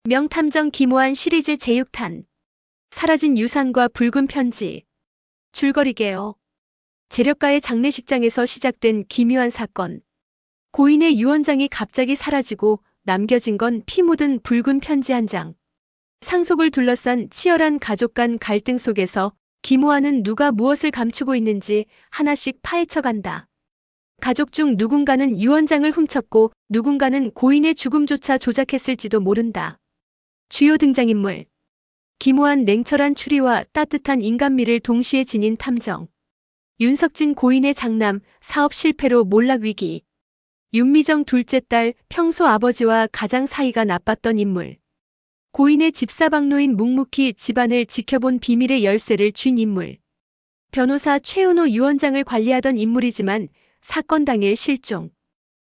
명탐정 김호안 시리즈 제6탄. 사라진 유산과 붉은 편지. 줄거리게요. 재력가의 장례식장에서 시작된 기묘한 사건. 고인의 유언장이 갑자기 사라지고 남겨진 건 피 묻은 붉은 편지 한 장. 상속을 둘러싼 치열한 가족 간 갈등 속에서 김호안은 누가 무엇을 감추고 있는지 하나씩 파헤쳐간다. 가족 중 누군가는 유언장을 훔쳤고 누군가는 고인의 죽음조차 조작했을지도 모른다. 주요 등장인물. 김호안 냉철한 추리와 따뜻한 인간미를 동시에 지닌 탐정. 윤석진 고인의 장남, 사업 실패로 몰락 위기. 윤미정 둘째 딸, 평소 아버지와 가장 사이가 나빴던 인물. 고인의 집사방노인 묵묵히 집안을 지켜본 비밀의 열쇠를 쥔 인물. 변호사 최은호 유언장을 관리하던 인물이지만 사건 당일 실종.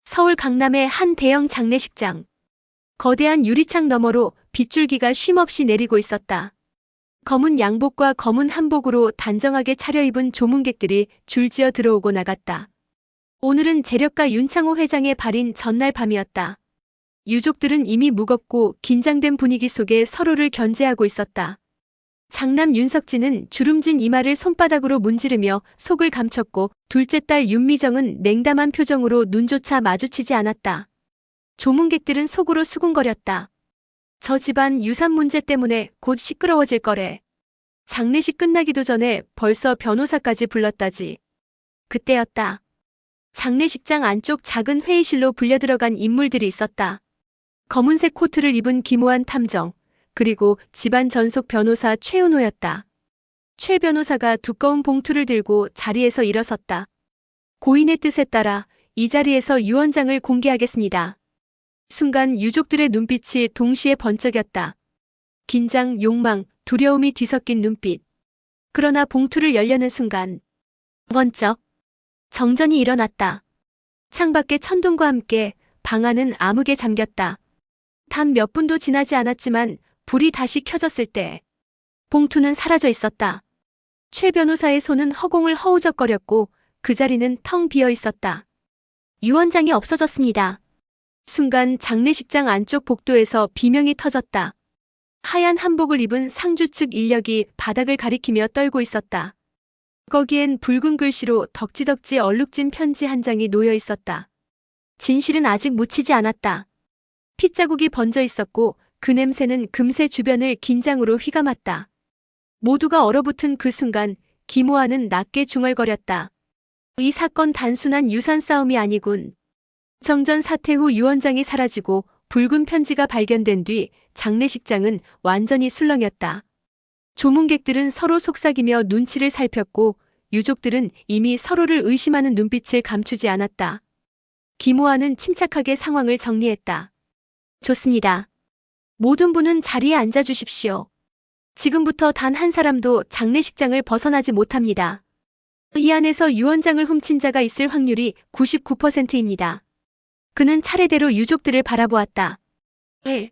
서울 강남의 한 대형 장례식장. 거대한 유리창 너머로 빗줄기가 쉼없이 내리고 있었다. 검은 양복과 검은 한복으로 단정하게 차려입은 조문객들이 줄지어 들어오고 나갔다. 오늘은 재력가 윤창호 회장의 발인 전날 밤이었다. 유족들은 이미 무겁고 긴장된 분위기 속에 서로를 견제하고 있었다. 장남 윤석진은 주름진 이마를 손바닥으로 문지르며 속을 감췄고 둘째 딸 윤미정은 냉담한 표정으로 눈조차 마주치지 않았다. 조문객들은 속으로 수군거렸다. 저 집안 유산 문제 때문에 곧 시끄러워질 거래. 장례식 끝나기도 전에 벌써 변호사까지 불렀다지. 그때였다. 장례식장 안쪽 작은 회의실로 불려들어간 인물들이 있었다. 검은색 코트를 입은 김호안 탐정, 그리고 집안 전속 변호사 최은호였다. 최 변호사가 두꺼운 봉투를 들고 자리에서 일어섰다. 고인의 뜻에 따라 이 자리에서 유언장을 공개하겠습니다. 순간 유족들의 눈빛이 동시에 번쩍였다. 긴장, 욕망, 두려움이 뒤섞인 눈빛. 그러나 봉투를 열려는 순간 번쩍 정전이 일어났다. 창밖의 천둥과 함께 방 안은 암흑에 잠겼다. 단 몇 분도 지나지 않았지만 불이 다시 켜졌을 때 봉투는 사라져 있었다. 최 변호사의 손은 허공을 허우적거렸고 그 자리는 텅 비어 있었다. 유언장이 없어졌습니다. 순간 장례식장 안쪽 복도에서 비명이 터졌다. 하얀 한복을 입은 상주 측 인력이 바닥을 가리키며 떨고 있었다. 거기엔 붉은 글씨로 덕지덕지 얼룩진 편지 한 장이 놓여 있었다. 진실은 아직 묻히지 않았다. 핏자국이 번져 있었고 그 냄새는 금세 주변을 긴장으로 휘감았다. 모두가 얼어붙은 그 순간 김호안은 낮게 중얼거렸다. 이 사건 단순한 유산 싸움이 아니군. 정전 사태 후 유언장이 사라지고 붉은 편지가 발견된 뒤 장례식장은 완전히 술렁였다. 조문객들은 서로 속삭이며 눈치를 살폈고 유족들은 이미 서로를 의심하는 눈빛을 감추지 않았다. 김호안은 침착하게 상황을 정리했다. 좋습니다. 모든 분은 자리에 앉아주십시오. 지금부터 단 한 사람도 장례식장을 벗어나지 못합니다. 이 안에서 유언장을 훔친 자가 있을 확률이 99%입니다. 그는 차례대로 유족들을 바라보았다. 1.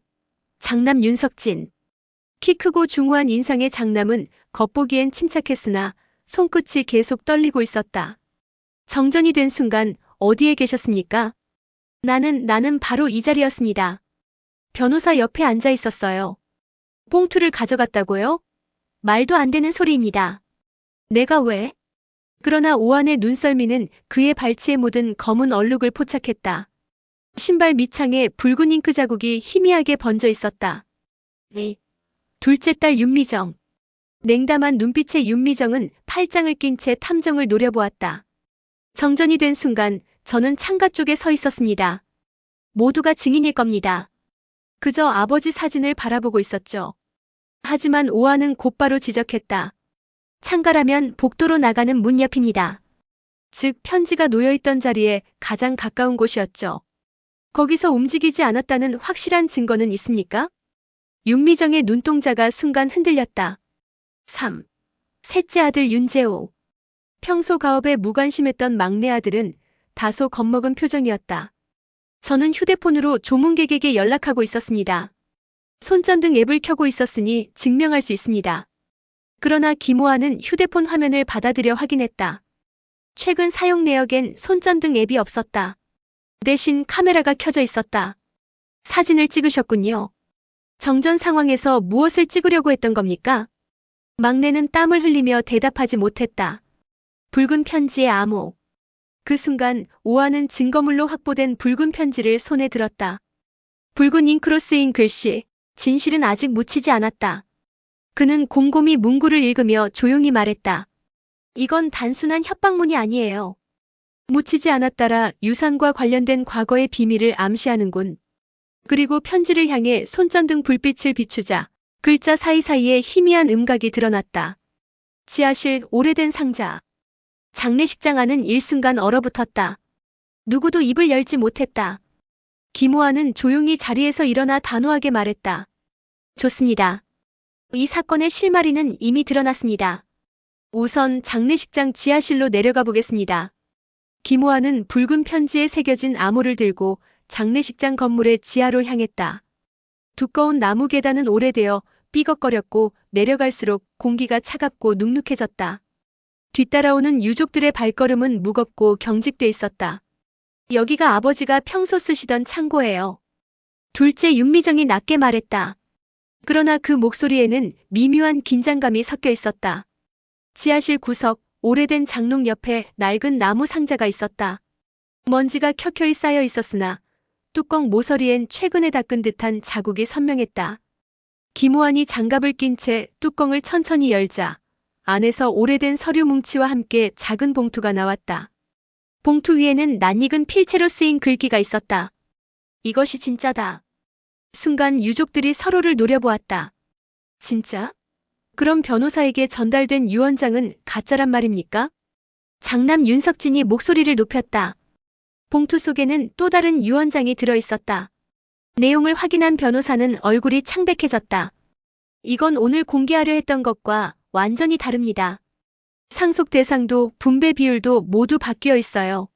장남 윤석진. 키 크고 중후한 인상의 장남은 겉보기엔 침착했으나 손끝이 계속 떨리고 있었다. 정전이 된 순간 어디에 계셨습니까? 나는 바로 이 자리였습니다. 변호사 옆에 앉아 있었어요. 봉투를 가져갔다고요? 말도 안 되는 소리입니다. 내가 왜? 그러나 오한의 눈썰미는 그의 발치에 묻은 검은 얼룩을 포착했다. 신발 밑창에 붉은 잉크 자국이 희미하게 번져 있었다. 네. 둘째 딸 윤미정. 냉담한 눈빛의 윤미정은 팔짱을 낀 채 탐정을 노려보았다. 정전이 된 순간 저는 창가 쪽에 서 있었습니다. 모두가 증인일 겁니다. 그저 아버지 사진을 바라보고 있었죠. 하지만 오한은 곧바로 지적했다. 창가라면 복도로 나가는 문 옆입니다. 즉 편지가 놓여있던 자리에 가장 가까운 곳이었죠. 거기서 움직이지 않았다는 확실한 증거는 있습니까? 윤미정의 눈동자가 순간 흔들렸다. 3. 셋째 아들 윤재호. 평소 가업에 무관심했던 막내 아들은 다소 겁먹은 표정이었다. 저는 휴대폰으로 조문객에게 연락하고 있었습니다. 손전등 앱을 켜고 있었으니 증명할 수 있습니다. 그러나 김호안은 휴대폰 화면을 받아들여 확인했다. 최근 사용 내역엔 손전등 앱이 없었다. 대신 카메라가 켜져 있었다. 사진을 찍으셨군요. 정전 상황에서 무엇을 찍으려고 했던 겁니까? 막내는 땀을 흘리며 대답하지 못했다. 붉은 편지의 암호. 그 순간 오하는 증거물로 확보된 붉은 편지를 손에 들었다. 붉은 잉크로 쓰인 글씨, 진실은 아직 묻히지 않았다. 그는 곰곰이 문구를 읽으며 조용히 말했다. 이건 단순한 협박문이 아니에요. 묻히지 않았다라 유산과 관련된 과거의 비밀을 암시하는군. 그리고 편지를 향해 손전등 불빛을 비추자 글자 사이사이에 희미한 음각이 드러났다. 지하실 오래된 상자. 장례식장 안은 일순간 얼어붙었다. 누구도 입을 열지 못했다. 김호아는 조용히 자리에서 일어나 단호하게 말했다. 좋습니다. 이 사건의 실마리는 이미 드러났습니다. 우선 장례식장 지하실로 내려가 보겠습니다. 김호아는 붉은 편지에 새겨진 암호를 들고 장례식장 건물의 지하로 향했다. 두꺼운 나무 계단은 오래되어 삐걱거렸고 내려갈수록 공기가 차갑고 눅눅해졌다. 뒤따라오는 유족들의 발걸음은 무겁고 경직돼 있었다. 여기가 아버지가 평소 쓰시던 창고예요. 둘째 윤미정이 낮게 말했다. 그러나 그 목소리에는 미묘한 긴장감이 섞여 있었다. 지하실 구석, 오래된 장롱 옆에 낡은 나무 상자가 있었다. 먼지가 켜켜이 쌓여 있었으나 뚜껑 모서리엔 최근에 닦은 듯한 자국이 선명했다. 김호환이 장갑을 낀 채 뚜껑을 천천히 열자 안에서 오래된 서류 뭉치와 함께 작은 봉투가 나왔다. 봉투 위에는 낯익은 필체로 쓰인 글귀가 있었다. 이것이 진짜다. 순간 유족들이 서로를 노려보았다. 진짜? 그럼 변호사에게 전달된 유언장은 가짜란 말입니까? 장남 윤석진이 목소리를 높였다. 봉투 속에는 또 다른 유언장이 들어있었다. 내용을 확인한 변호사는 얼굴이 창백해졌다. 이건 오늘 공개하려 했던 것과 완전히 다릅니다. 상속 대상도 분배 비율도 모두 바뀌어 있어요.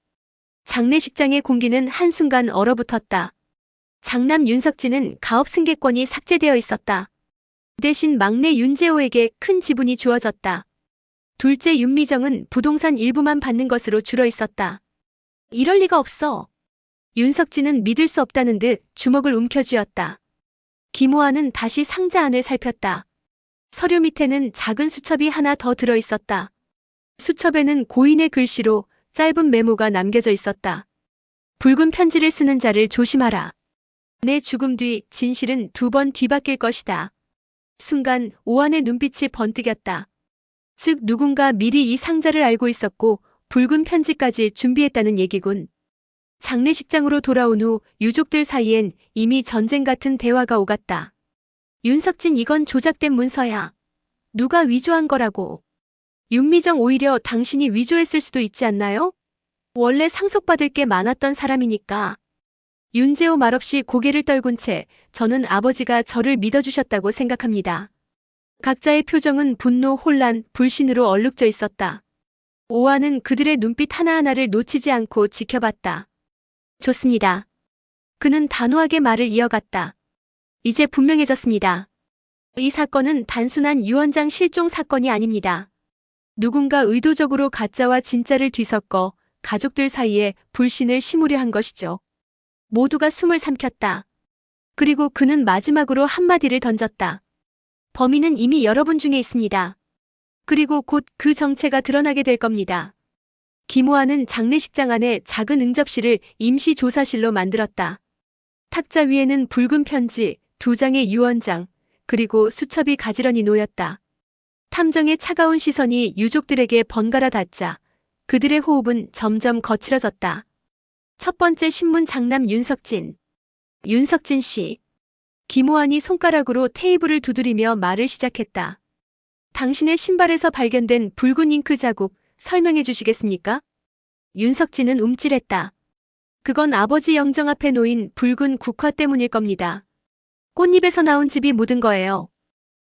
장례식장의 공기는 한순간 얼어붙었다. 장남 윤석진은 가업 승계권이 삭제되어 있었다. 대신 막내 윤재호에게 큰 지분이 주어졌다. 둘째 윤미정은 부동산 일부만 받는 것으로 줄어 있었다. 이럴 리가 없어. 윤석진은 믿을 수 없다는 듯 주먹을 움켜쥐었다. 김호아는 다시 상자 안을 살폈다. 서류 밑에는 작은 수첩이 하나 더 들어 있었다. 수첩에는 고인의 글씨로 짧은 메모가 남겨져 있었다. 붉은 편지를 쓰는 자를 조심하라. 내 죽음 뒤 진실은 2번 뒤바뀔 것이다. 순간 오한의 눈빛이 번뜩였다. 즉 누군가 미리 이 상자를 알고 있었고 붉은 편지까지 준비했다는 얘기군. 장례식장으로 돌아온 후 유족들 사이엔 이미 전쟁 같은 대화가 오갔다. 윤석진 이건 조작된 문서야. 누가 위조한 거라고. 윤미정 오히려 당신이 위조했을 수도 있지 않나요? 원래 상속받을 게 많았던 사람이니까. 윤재호 말없이 고개를 떨군 채 저는 아버지가 저를 믿어주셨다고 생각합니다. 각자의 표정은 분노, 혼란, 불신으로 얼룩져 있었다. 오하는 그들의 눈빛 하나하나를 놓치지 않고 지켜봤다. 좋습니다. 그는 단호하게 말을 이어갔다. 이제 분명해졌습니다. 이 사건은 단순한 유언장 실종 사건이 아닙니다. 누군가 의도적으로 가짜와 진짜를 뒤섞어 가족들 사이에 불신을 심으려 한 것이죠. 모두가 숨을 삼켰다. 그리고 그는 마지막으로 한마디를 던졌다. 범인은 이미 여러분 중에 있습니다. 그리고 곧 그 정체가 드러나게 될 겁니다. 김호아는 장례식장 안에 작은 응접실을 임시 조사실로 만들었다. 탁자 위에는 붉은 편지, 2장의 유언장, 그리고 수첩이 가지런히 놓였다. 탐정의 차가운 시선이 유족들에게 번갈아 닿자 그들의 호흡은 점점 거칠어졌다. 첫 번째 신문 장남 윤석진. 윤석진 씨. 김호환이 손가락으로 테이블을 두드리며 말을 시작했다. 당신의 신발에서 발견된 붉은 잉크 자국 설명해 주시겠습니까? 윤석진은 움찔했다. 그건 아버지 영정 앞에 놓인 붉은 국화 때문일 겁니다. 꽃잎에서 나온 즙이 묻은 거예요.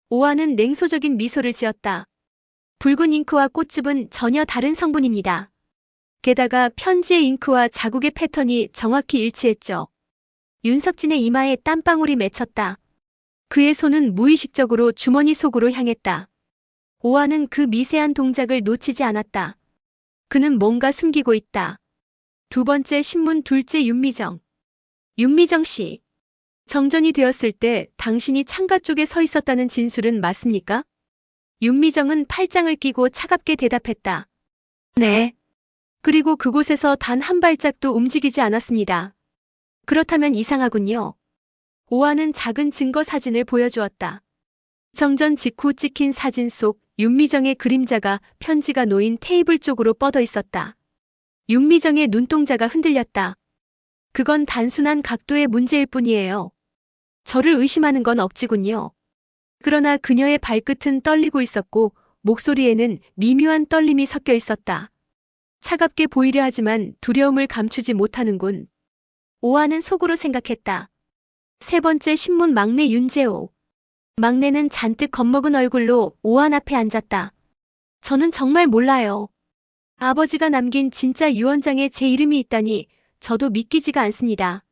오하는 냉소적인 미소를 지었다. 붉은 잉크와 꽃즙은 전혀 다른 성분입니다. 게다가 편지의 잉크와 자국의 패턴이 정확히 일치했죠. 윤석진의 이마에 땀방울이 맺혔다. 그의 손은 무의식적으로 주머니 속으로 향했다. 오하는 그 미세한 동작을 놓치지 않았다. 그는 뭔가 숨기고 있다. 두 번째 신문 둘째 윤미정. 윤미정 씨. 정전이 되었을 때 당신이 창가 쪽에 서 있었다는 진술은 맞습니까? 윤미정은 팔짱을 끼고 차갑게 대답했다. 네. 그리고 그곳에서 단 한 발짝도 움직이지 않았습니다. 그렇다면 이상하군요. 오아는 작은 증거 사진을 보여주었다. 정전 직후 찍힌 사진 속 윤미정의 그림자가 편지가 놓인 테이블 쪽으로 뻗어 있었다. 윤미정의 눈동자가 흔들렸다. 그건 단순한 각도의 문제일 뿐이에요. 저를 의심하는 건 억지군요. 그러나 그녀의 발끝은 떨리고 있었고 목소리에는 미묘한 떨림이 섞여 있었다. 차갑게 보이려 하지만 두려움을 감추지 못하는군. 오아는 속으로 생각했다. 세 번째 신문 막내 윤재호. 막내는 잔뜩 겁먹은 얼굴로 오한 앞에 앉았다. 저는 정말 몰라요. 아버지가 남긴 진짜 유언장에 제 이름이 있다니 저도 믿기지가 않습니다.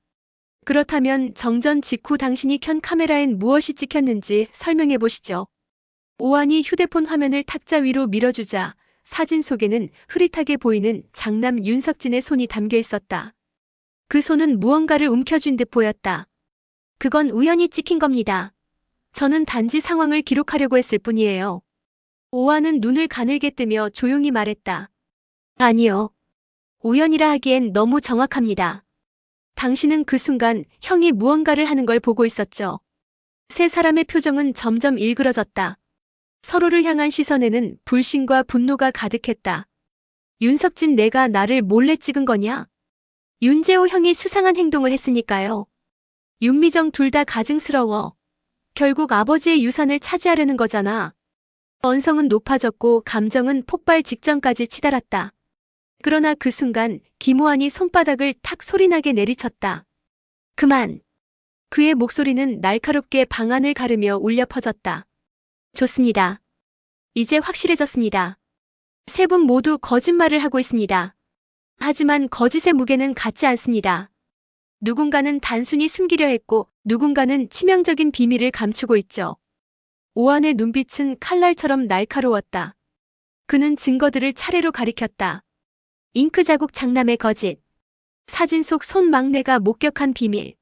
그렇다면 정전 직후 당신이 켠 카메라엔 무엇이 찍혔는지 설명해 보시죠. 오한이 휴대폰 화면을 탁자 위로 밀어주자 사진 속에는 흐릿하게 보이는 장남 윤석진의 손이 담겨 있었다. 그 손은 무언가를 움켜쥔 듯 보였다. 그건 우연히 찍힌 겁니다. 저는 단지 상황을 기록하려고 했을 뿐이에요. 오한은 눈을 가늘게 뜨며 조용히 말했다. 아니요. 우연이라 하기엔 너무 정확합니다. 당신은 그 순간 형이 무언가를 하는 걸 보고 있었죠. 세 사람의 표정은 점점 일그러졌다. 서로를 향한 시선에는 불신과 분노가 가득했다. 윤석진, 내가 나를 몰래 찍은 거냐? 윤재호 형이 수상한 행동을 했으니까요. 윤미정, 둘 다 가증스러워. 결국 아버지의 유산을 차지하려는 거잖아. 언성은 높아졌고 감정은 폭발 직전까지 치달았다. 그러나 그 순간 김호환이 손바닥을 탁 소리나게 내리쳤다. 그만. 그의 목소리는 날카롭게 방안을 가르며 울려 퍼졌다. 좋습니다. 이제 확실해졌습니다. 세 분 모두 거짓말을 하고 있습니다. 하지만 거짓의 무게는 같지 않습니다. 누군가는 단순히 숨기려 했고 누군가는 치명적인 비밀을 감추고 있죠. 오한의 눈빛은 칼날처럼 날카로웠다. 그는 증거들을 차례로 가리켰다. 잉크 자국, 장남의 거짓, 사진 속 손 막내가 목격한 비밀,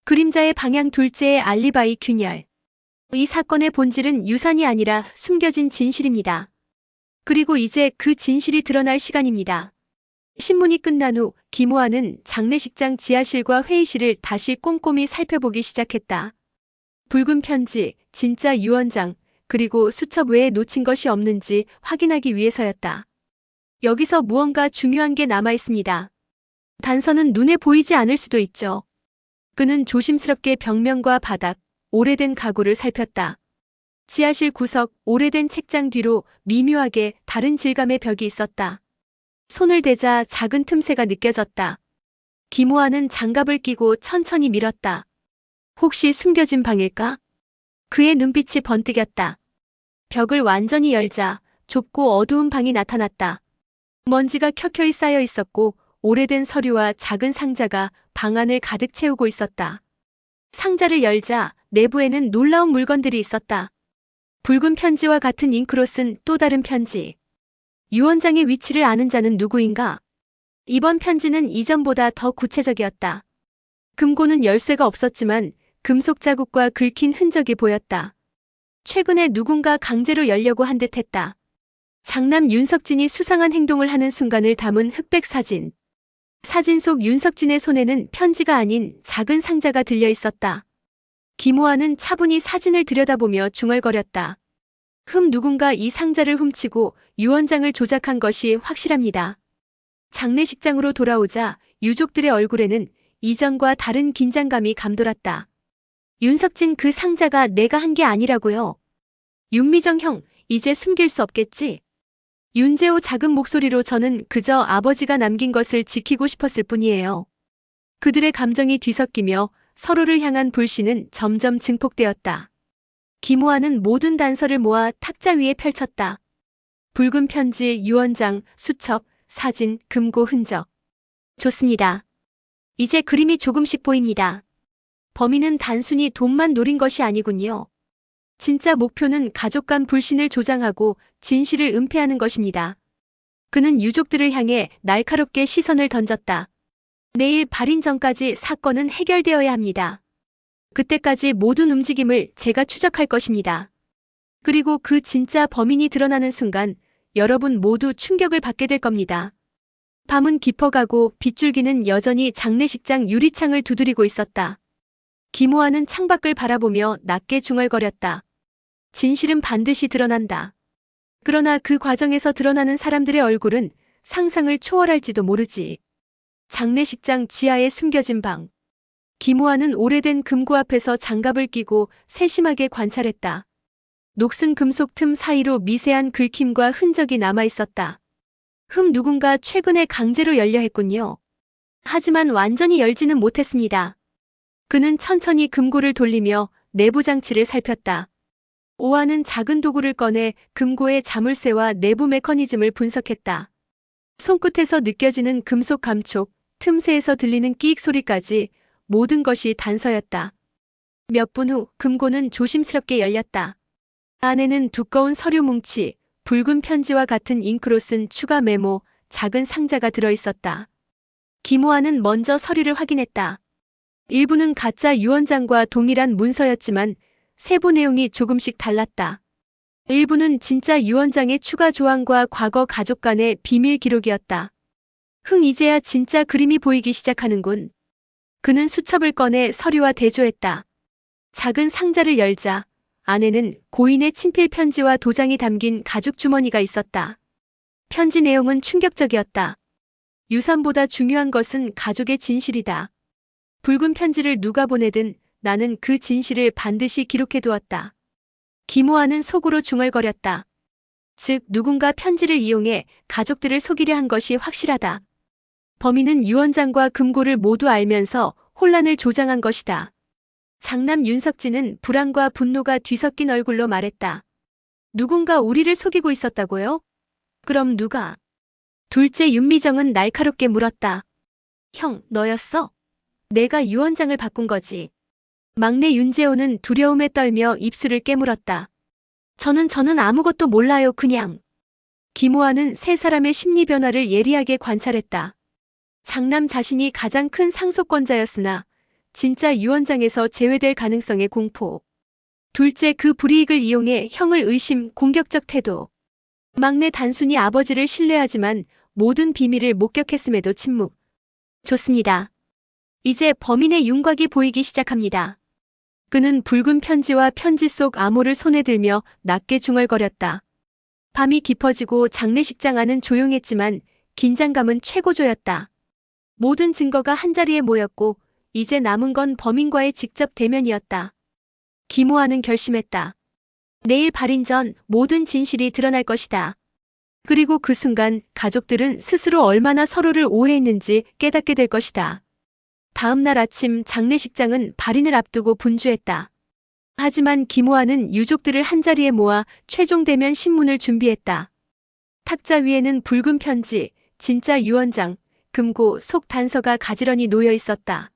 그림자의 방향, 둘째의 알리바이 균열. 이 사건의 본질은 유산이 아니라 숨겨진 진실입니다. 그리고 이제 그 진실이 드러날 시간입니다. 신문이 끝난 후 김호환은 장례식장 지하실과 회의실을 다시 꼼꼼히 살펴보기 시작했다. 붉은 편지, 진짜 유언장, 그리고 수첩 외에 놓친 것이 없는지 확인하기 위해서였다. 여기서 무언가 중요한 게 남아 있습니다. 단서는 눈에 보이지 않을 수도 있죠. 그는 조심스럽게 벽면과 바닥, 오래된 가구를 살폈다. 지하실 구석, 오래된 책장 뒤로 미묘하게 다른 질감의 벽이 있었다. 손을 대자 작은 틈새가 느껴졌다. 김호환은 장갑을 끼고 천천히 밀었다. 혹시 숨겨진 방일까? 그의 눈빛이 번뜩였다. 벽을 완전히 열자 좁고 어두운 방이 나타났다. 먼지가 켜켜이 쌓여 있었고 오래된 서류와 작은 상자가 방 안을 가득 채우고 있었다. 상자를 열자 내부에는 놀라운 물건들이 있었다. 붉은 편지와 같은 잉크로 쓴 또 다른 편지. 유언장의 위치를 아는 자는 누구인가? 이번 편지는 이전보다 더 구체적이었다. 금고는 열쇠가 없었지만 금속 자국과 긁힌 흔적이 보였다. 최근에 누군가 강제로 열려고 한 듯했다. 장남 윤석진이 수상한 행동을 하는 순간을 담은 흑백 사진. 사진 속 윤석진의 손에는 편지가 아닌 작은 상자가 들려 있었다. 김호환은 차분히 사진을 들여다보며 중얼거렸다. 누군가 이 상자를 훔치고 유언장을 조작한 것이 확실합니다. 장례식장으로 돌아오자 유족들의 얼굴에는 이전과 다른 긴장감이 감돌았다. 윤석진, 그 상자가 내가 한 게 아니라고요. 윤미정 형, 이제 숨길 수 없겠지? 윤재호 작은 목소리로, 저는 그저 아버지가 남긴 것을 지키고 싶었을 뿐이에요. 그들의 감정이 뒤섞이며 서로를 향한 불신은 점점 증폭되었다. 김호환은 모든 단서를 모아 탁자 위에 펼쳤다. 붉은 편지, 유언장, 수첩, 사진, 금고 흔적. 좋습니다. 이제 그림이 조금씩 보입니다. 범인은 단순히 돈만 노린 것이 아니군요. 진짜 목표는 가족 간 불신을 조장하고 진실을 은폐하는 것입니다. 그는 유족들을 향해 날카롭게 시선을 던졌다. 내일 발인 전까지 사건은 해결되어야 합니다. 그때까지 모든 움직임을 제가 추적할 것입니다. 그리고 그 진짜 범인이 드러나는 순간 여러분 모두 충격을 받게 될 겁니다. 밤은 깊어가고 빗줄기는 여전히 장례식장 유리창을 두드리고 있었다. 김호환은 창밖을 바라보며 낮게 중얼거렸다. 진실은 반드시 드러난다. 그러나 그 과정에서 드러나는 사람들의 얼굴은 상상을 초월할지도 모르지. 장례식장 지하에 숨겨진 방. 김호환은 오래된 금고 앞에서 장갑을 끼고 세심하게 관찰했다. 녹슨 금속 틈 사이로 미세한 긁힘과 흔적이 남아있었다. 누군가 최근에 강제로 열려 했군요. 하지만 완전히 열지는 못했습니다. 그는 천천히 금고를 돌리며 내부 장치를 살폈다. 오하는 작은 도구를 꺼내 금고의 자물쇠와 내부 메커니즘을 분석했다. 손끝에서 느껴지는 금속 감촉, 틈새에서 들리는 끼익 소리까지 모든 것이 단서였다. 몇 분 후 금고는 조심스럽게 열렸다. 안에는 두꺼운 서류 뭉치, 붉은 편지와 같은 잉크로 쓴 추가 메모, 작은 상자가 들어있었다. 김호환은 먼저 서류를 확인했다. 일부는 가짜 유언장과 동일한 문서였지만 세부 내용이 조금씩 달랐다. 일부는 진짜 유언장의 추가 조항과 과거 가족 간의 비밀 기록이었다. 이제야 진짜 그림이 보이기 시작하는군. 그는 수첩을 꺼내 서류와 대조했다. 작은 상자를 열자 안에는 고인의 친필 편지와 도장이 담긴 가죽 주머니가 있었다. 편지 내용은 충격적이었다. 유산보다 중요한 것은 가족의 진실이다. 붉은 편지를 누가 보내든 나는 그 진실을 반드시 기록해두었다. 김호환은 속으로 중얼거렸다. 즉 누군가 편지를 이용해 가족들을 속이려 한 것이 확실하다. 범인은 유언장과 금고를 모두 알면서 혼란을 조장한 것이다. 장남 윤석진은 불안과 분노가 뒤섞인 얼굴로 말했다. 누군가 우리를 속이고 있었다고요? 그럼 누가? 둘째 윤미정은 날카롭게 물었다. 형, 너였어? 내가 유언장을 바꾼 거지. 막내 윤재호는 두려움에 떨며 입술을 깨물었다. 저는 아무것도 몰라요, 그냥. 김호환은 세 사람의 심리 변화를 예리하게 관찰했다. 장남 자신이 가장 큰 상속권자였으나 진짜 유언장에서 제외될 가능성의 공포. 둘째 그 불이익을 이용해 형을 의심, 공격적 태도. 막내 단순히 아버지를 신뢰하지만 모든 비밀을 목격했음에도 침묵. 좋습니다. 이제 범인의 윤곽이 보이기 시작합니다. 그는 붉은 편지와 편지 속 암호를 손에 들며 낮게 중얼거렸다. 밤이 깊어지고 장례식장 안은 조용했지만 긴장감은 최고조였다. 모든 증거가 한자리에 모였고 이제 남은 건 범인과의 직접 대면이었다. 김호환은 결심했다. 내일 발인 전 모든 진실이 드러날 것이다. 그리고 그 순간 가족들은 스스로 얼마나 서로를 오해했는지 깨닫게 될 것이다. 다음 날 아침 장례식장은 발인을 앞두고 분주했다. 하지만 김호환은 유족들을 한자리에 모아 최종 대면 신문을 준비했다. 탁자 위에는 붉은 편지, 진짜 유언장, 금고, 속 단서가 가지런히 놓여 있었다.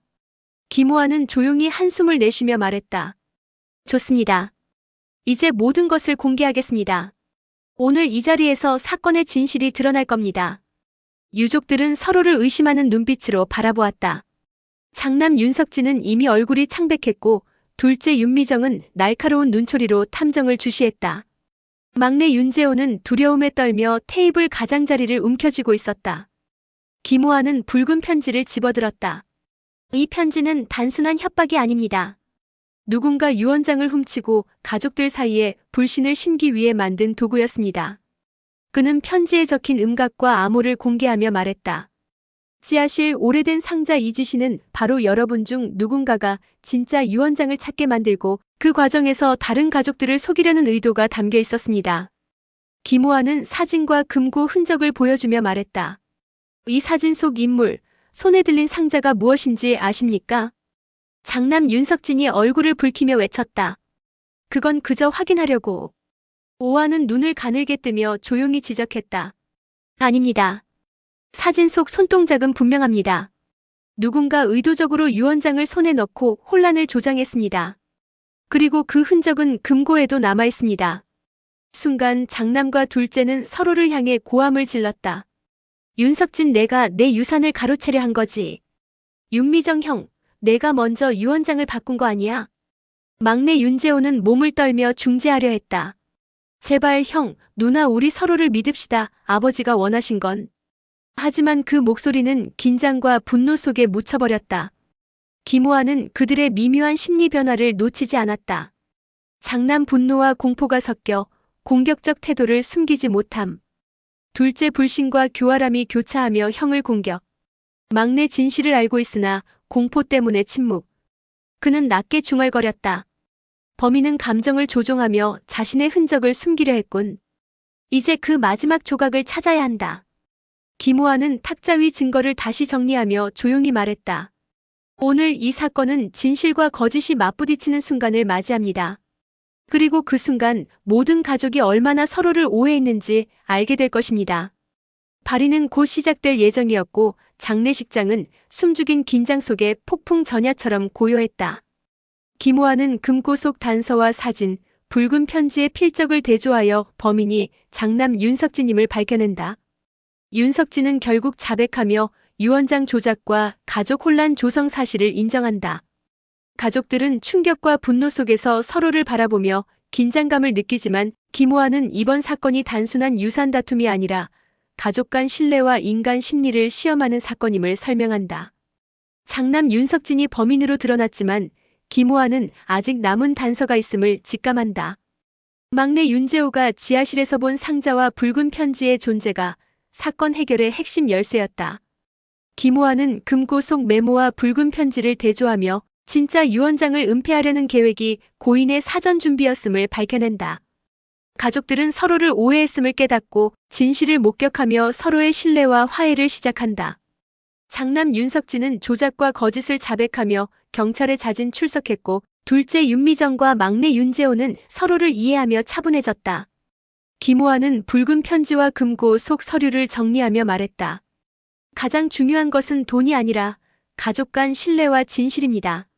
김호환은 조용히 한숨을 내쉬며 말했다. 좋습니다. 이제 모든 것을 공개하겠습니다. 오늘 이 자리에서 사건의 진실이 드러날 겁니다. 유족들은 서로를 의심하는 눈빛으로 바라보았다. 장남 윤석진은 이미 얼굴이 창백했고 둘째 윤미정은 날카로운 눈초리로 탐정을 주시했다. 막내 윤재호는 두려움에 떨며 테이블 가장자리를 움켜쥐고 있었다. 김호환은 붉은 편지를 집어들었다. 이 편지는 단순한 협박이 아닙니다. 누군가 유언장을 훔치고 가족들 사이에 불신을 심기 위해 만든 도구였습니다. 그는 편지에 적힌 음각과 암호를 공개하며 말했다. 지하실 오래된 상자 이지시는 바로 여러분 중 누군가가 진짜 유언장을 찾게 만들고 그 과정에서 다른 가족들을 속이려는 의도가 담겨 있었습니다. 김호환은 사진과 금고 흔적을 보여주며 말했다. 이 사진 속 인물, 손에 들린 상자가 무엇인지 아십니까? 장남 윤석진이 얼굴을 붉히며 외쳤다. 그건 그저 확인하려고. 오하는 눈을 가늘게 뜨며 조용히 지적했다. 아닙니다. 사진 속 손동작은 분명합니다. 누군가 의도적으로 유언장을 손에 넣고 혼란을 조장했습니다. 그리고 그 흔적은 금고에도 남아있습니다. 순간 장남과 둘째는 서로를 향해 고함을 질렀다. 윤석진 내가 내 유산을 가로채려 한 거지. 윤미정 형, 내가 먼저 유언장을 바꾼 거 아니야? 막내 윤재호는 몸을 떨며 중재하려 했다. 제발 형, 누나 우리 서로를 믿읍시다. 아버지가 원하신 건. 하지만 그 목소리는 긴장과 분노 속에 묻혀버렸다. 김호아는 그들의 미묘한 심리 변화를 놓치지 않았다. 장남 분노와 공포가 섞여 공격적 태도를 숨기지 못함. 둘째 불신과 교활함이 교차하며 형을 공격. 막내 진실을 알고 있으나 공포 때문에 침묵. 그는 낮게 중얼거렸다. 범인은 감정을 조종하며 자신의 흔적을 숨기려 했군. 이제 그 마지막 조각을 찾아야 한다. 김호아는 탁자 위 증거를 다시 정리하며 조용히 말했다. 오늘 이 사건은 진실과 거짓이 맞부딪히는 순간을 맞이합니다. 그리고 그 순간 모든 가족이 얼마나 서로를 오해했는지 알게 될 것입니다. 발의는 곧 시작될 예정이었고 장례식장은 숨죽인 긴장 속에 폭풍 전야처럼 고요했다. 김호아는 금고 속 단서와 사진, 붉은 편지의 필적을 대조하여 범인이 장남 윤석진임을 밝혀낸다. 윤석진은 결국 자백하며 유언장 조작과 가족 혼란 조성 사실을 인정한다. 가족들은 충격과 분노 속에서 서로를 바라보며 긴장감을 느끼지만 김호아는 이번 사건이 단순한 유산 다툼이 아니라 가족 간 신뢰와 인간 심리를 시험하는 사건임을 설명한다. 장남 윤석진이 범인으로 드러났지만 김호아는 아직 남은 단서가 있음을 직감한다. 막내 윤재호가 지하실에서 본 상자와 붉은 편지의 존재가 사건 해결의 핵심 열쇠였다. 김호아는 금고 속 메모와 붉은 편지를 대조하며 진짜 유언장을 은폐하려는 계획이 고인의 사전 준비였음을 밝혀낸다. 가족들은 서로를 오해했음을 깨닫고 진실을 목격하며 서로의 신뢰와 화해를 시작한다. 장남 윤석진은 조작과 거짓을 자백하며 경찰에 자진 출석했고 둘째 윤미정과 막내 윤재호는 서로를 이해하며 차분해졌다. 김호아는 붉은 편지와 금고 속 서류를 정리하며 말했다. 가장 중요한 것은 돈이 아니라 가족 간 신뢰와 진실입니다.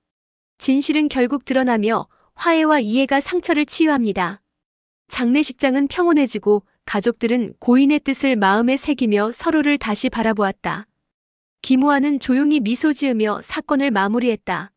진실은 결국 드러나며 화해와 이해가 상처를 치유합니다. 장례식장은 평온해지고 가족들은 고인의 뜻을 마음에 새기며 서로를 다시 바라보았다. 김호아는 조용히 미소 지으며 사건을 마무리했다.